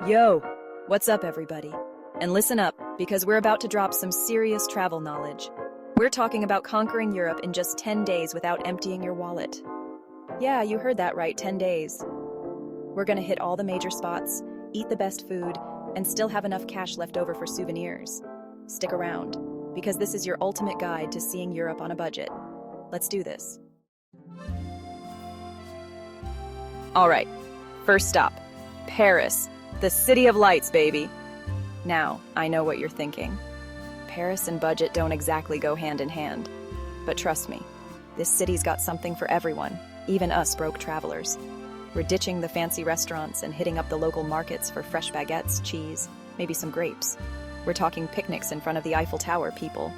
Yo, what's up, everybody? And listen up, because we're about to drop some serious travel knowledge. We're talking about conquering Europe in just 10 days without emptying your wallet. Yeah, you heard that right, 10 days. We're gonna hit all the major spots, eat the best food, and still have enough cash left over for souvenirs. Stick around, because this is your ultimate guide to seeing Europe on a budget. Let's do this. All right, first stop, Paris. The city of lights, baby. Now, I know what you're thinking. Paris and budget don't exactly go hand in hand. But trust me, this city's got something for everyone, even us broke travelers. We're ditching the fancy restaurants and hitting up the local markets for fresh baguettes, cheese, maybe some grapes. We're talking picnics in front of the Eiffel Tower, people.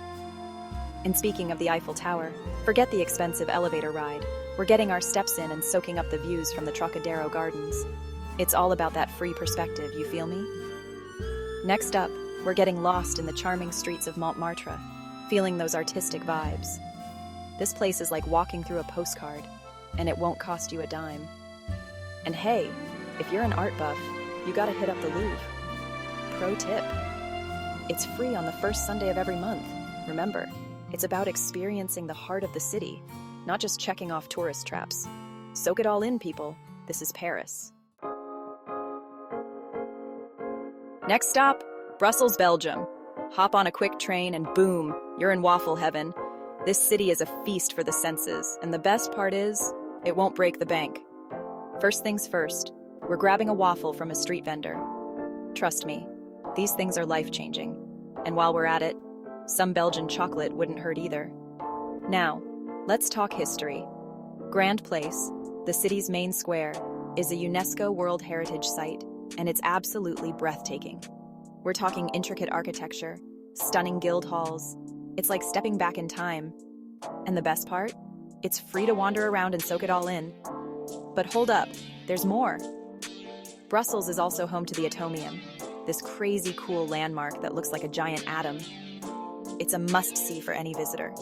And speaking of the Eiffel Tower, forget the expensive elevator ride. We're getting our steps in and soaking up the views from the Trocadero Gardens. It's all about that free perspective, you feel me? Next up, we're getting lost in the charming streets of Montmartre, feeling those artistic vibes. This place is like walking through a postcard, and it won't cost you a dime. And hey, if you're an art buff, you gotta hit up the Louvre. Pro tip: it's free on the first Sunday of every month. Remember, it's about experiencing the heart of the city, not just checking off tourist traps. Soak it all in, people. This is Paris. Next stop, Brussels, Belgium. Hop on a quick train and boom, you're in waffle heaven. This city is a feast for the senses, and the best part is, it won't break the bank. First things first, we're grabbing a waffle from a street vendor. Trust me, these things are life-changing. And while we're at it, some Belgian chocolate wouldn't hurt either. Now, let's talk history. Grand Place, the city's main square, is a UNESCO World Heritage Site, and it's absolutely breathtaking. We're talking intricate architecture, stunning guild halls. It's like stepping back in time. And the best part? It's free to wander around and soak it all in. But hold up, there's more. Brussels is also home to the Atomium, this crazy cool landmark that looks like a giant atom. It's a must-see for any visitor.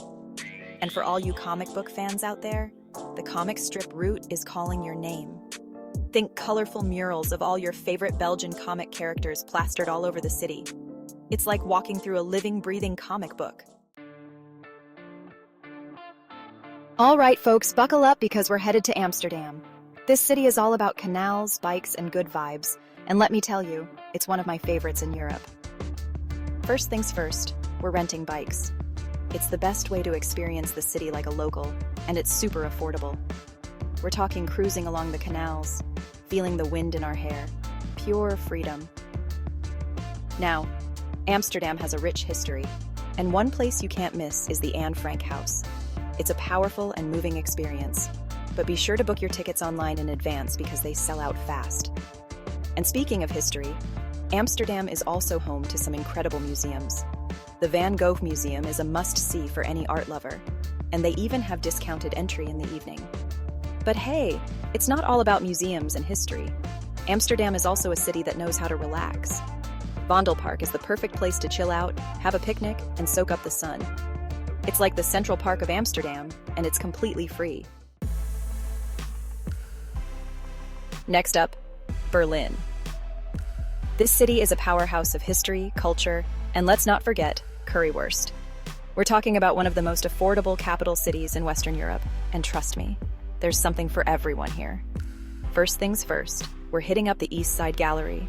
And for all you comic book fans out there, the comic strip route is calling your name. Think colorful murals of all your favorite Belgian comic characters plastered all over the city. It's like walking through a living, breathing comic book. All right, folks, buckle up because we're headed to Amsterdam. This city is all about canals, bikes, and good vibes. And let me tell you, it's one of my favorites in Europe. First things first, we're renting bikes. It's the best way to experience the city like a local, and it's super affordable. We're talking cruising along the canals, feeling the wind in our hair. Pure freedom. Now, Amsterdam has a rich history, and one place you can't miss is the Anne Frank House. It's a powerful and moving experience, but be sure to book your tickets online in advance because they sell out fast. And speaking of history, Amsterdam is also home to some incredible museums. The Van Gogh Museum is a must-see for any art lover, and they even have discounted entry in the evening. But hey, it's not all about museums and history. Amsterdam is also a city that knows how to relax. Vondelpark is the perfect place to chill out, have a picnic, and soak up the sun. It's like the Central Park of Amsterdam, and it's completely free. Next up, Berlin. This city is a powerhouse of history, culture, and let's not forget, currywurst. We're talking about one of the most affordable capital cities in Western Europe, and trust me, there's something for everyone here. First things first, we're hitting up the East Side Gallery.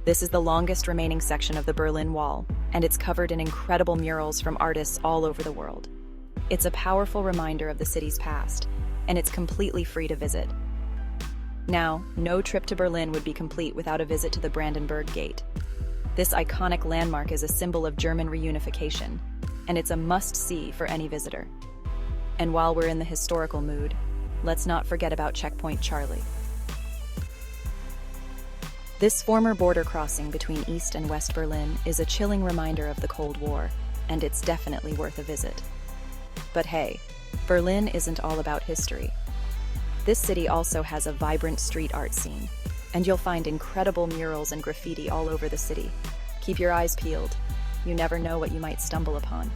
This is the longest remaining section of the Berlin Wall, and it's covered in incredible murals from artists all over the world. It's a powerful reminder of the city's past, and it's completely free to visit. Now, no trip to Berlin would be complete without a visit to the Brandenburg Gate. This iconic landmark is a symbol of German reunification, and it's a must-see for any visitor. And while we're in the historical mood, let's not forget about Checkpoint Charlie. This former border crossing between East and West Berlin is a chilling reminder of the Cold War, and it's definitely worth a visit. But hey, Berlin isn't all about history. This city also has a vibrant street art scene, and you'll find incredible murals and graffiti all over the city. Keep your eyes peeled. You never know what you might stumble upon.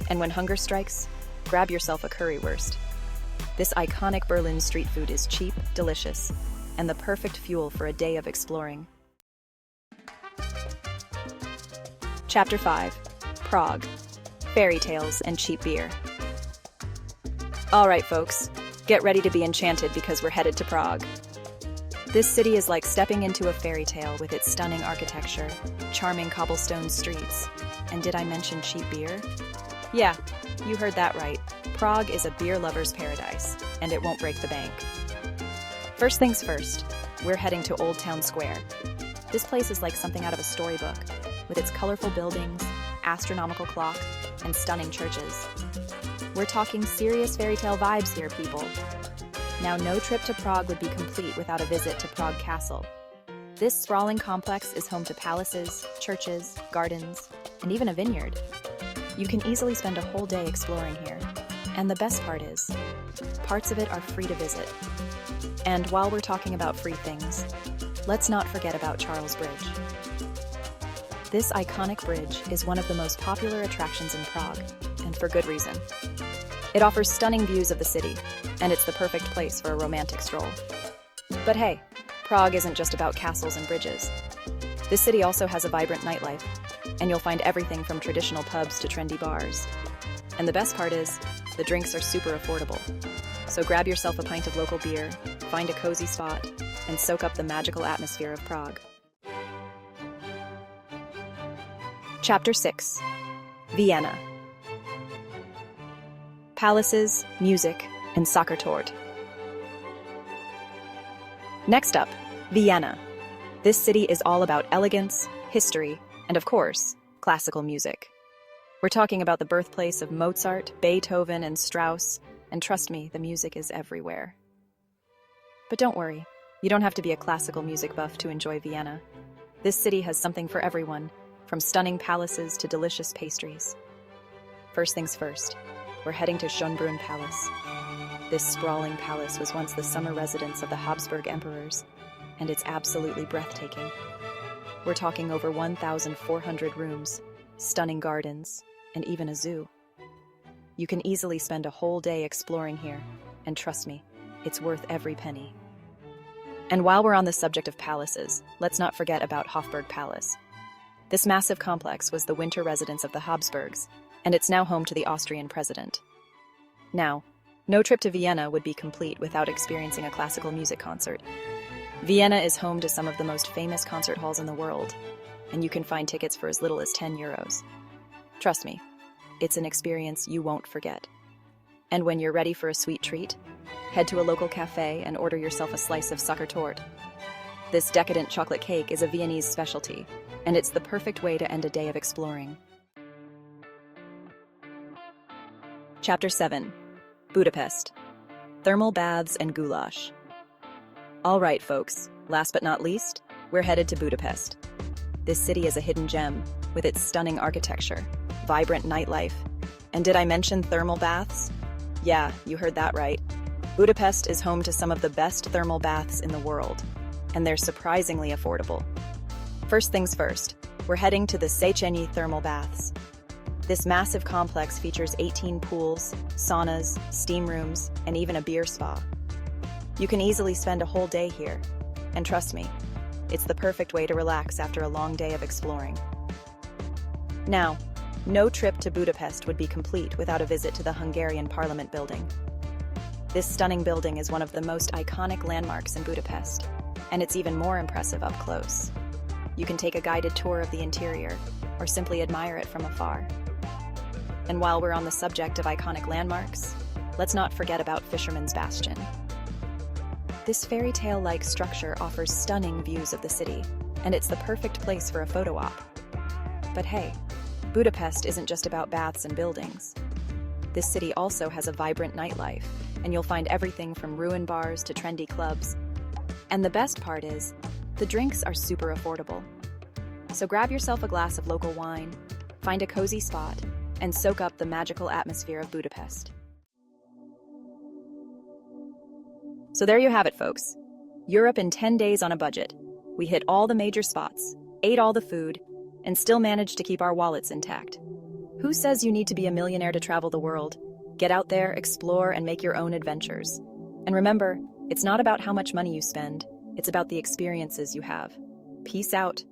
And when hunger strikes, grab yourself a currywurst. This iconic Berlin street food is cheap, delicious, and the perfect fuel for a day of exploring. Chapter 5. Prague. Fairy tales and cheap beer. All right, folks, get ready to be enchanted because we're headed to Prague. This city is like stepping into a fairy tale with its stunning architecture, charming cobblestone streets, and did I mention cheap beer? Yeah, you heard that right. Prague is a beer lover's paradise, and it won't break the bank. First things first, we're heading to Old Town Square. This place is like something out of a storybook, with its colorful buildings, astronomical clock, and stunning churches. We're talking serious fairy tale vibes here, people. Now, no trip to Prague would be complete without a visit to Prague Castle. This sprawling complex is home to palaces, churches, gardens, and even a vineyard. You can easily spend a whole day exploring here. And the best part is, parts of it are free to visit. And while we're talking about free things, let's not forget about Charles Bridge. This iconic bridge is one of the most popular attractions in Prague, and for good reason. It offers stunning views of the city, and it's the perfect place for a romantic stroll. But hey, Prague isn't just about castles and bridges. This city also has a vibrant nightlife, and you'll find everything from traditional pubs to trendy bars. And the best part is, the drinks are super affordable. So grab yourself a pint of local beer, find a cozy spot, and soak up the magical atmosphere of Prague. Chapter 6. Vienna. Palaces, music, and soccer tort. Next up, Vienna. This city is all about elegance, history, and of course, classical music. We're talking about the birthplace of Mozart, Beethoven, and Strauss, and trust me, the music is everywhere. But don't worry, you don't have to be a classical music buff to enjoy Vienna. This city has something for everyone, from stunning palaces to delicious pastries. First things first, we're heading to Schönbrunn Palace. This sprawling palace was once the summer residence of the Habsburg emperors, and it's absolutely breathtaking. We're talking over 1,400 rooms, stunning gardens, and even a zoo. You can easily spend a whole day exploring here, and trust me, it's worth every penny. And while we're on the subject of palaces, let's not forget about Hofburg Palace. This massive complex was the winter residence of the Habsburgs, and it's now home to the Austrian president. Now, no trip to Vienna would be complete without experiencing a classical music concert. Vienna is home to some of the most famous concert halls in the world, and you can find tickets for as little as €10. Trust me, it's an experience you won't forget. And when you're ready for a sweet treat, head to a local cafe and order yourself a slice of soccer tort. This decadent chocolate cake is a Viennese specialty, and it's the perfect way to end a day of exploring. Chapter 7. Budapest. Thermal baths and goulash. All right, folks, last but not least, we're headed to Budapest. This city is a hidden gem, with its stunning architecture, vibrant nightlife, and did I mention thermal baths? Yeah, you heard that right. Budapest is home to some of the best thermal baths in the world, and they're surprisingly affordable. First things first, we're heading to the Széchenyi Thermal Baths. This massive complex features 18 pools, saunas, steam rooms, and even a beer spa. You can easily spend a whole day here, and trust me, it's the perfect way to relax after a long day of exploring. Now, no trip to Budapest would be complete without a visit to the Hungarian Parliament building. This stunning building is one of the most iconic landmarks in Budapest, and it's even more impressive up close. You can take a guided tour of the interior, or simply admire it from afar. And while we're on the subject of iconic landmarks, let's not forget about Fisherman's Bastion. This fairy tale-like structure offers stunning views of the city, and it's the perfect place for a photo op. But hey, Budapest isn't just about baths and buildings. This city also has a vibrant nightlife, and you'll find everything from ruin bars to trendy clubs. And the best part is, the drinks are super affordable. So grab yourself a glass of local wine, find a cozy spot, and soak up the magical atmosphere of Budapest. So there you have it, folks. Europe in 10 days on a budget. We hit all the major spots, ate all the food, and still managed to keep our wallets intact. Who says you need to be a millionaire to travel the world? Get out there, explore, and make your own adventures. And remember, it's not about how much money you spend, it's about the experiences you have. Peace out.